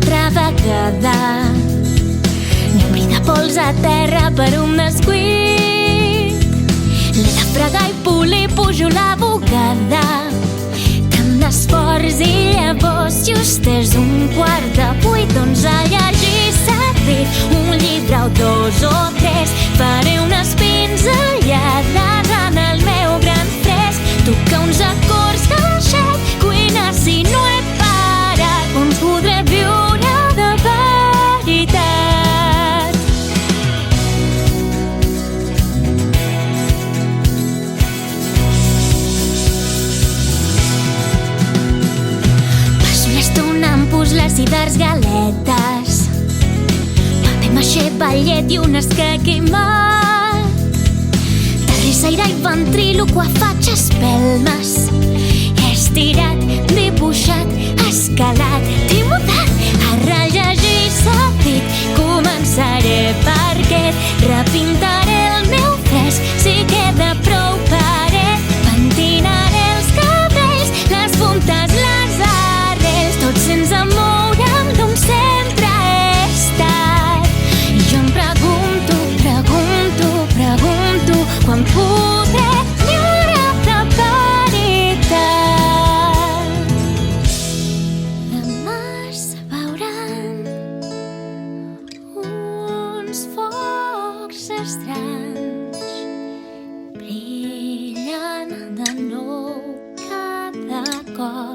altra vegada. Ni un bri de pols a terra per un descuit. L'he de fregar i polir, pujo la bugada. Tant d'esforç i llavors just és 7:15. Doncs a llegir s'ha dit un llibre o 2 o 3. Faré unes pinzellades en el meu gran fresc. Tocar uns acords de xec, cuinar si no he parat. On podré viure de veritat. Passo una estona amb puzles i d'arts galetes, paper maixé, ballet i un escaquimat. Terrissaire i ventríloque faig espelmes. He estirat, dibuixat, escalat, t'he mutat. A rellegir s'ha dit, començaré per aquest. Repintaré el meu fresc, si queda prou paret. Pentinaré els cabells, les puntes, les arrels, tot sense moure'm d'on sempre he estat. I jo em pregunto, quan podré viure de veritat. Demà es veuran uns focs estranys, brillant de nou cada cop.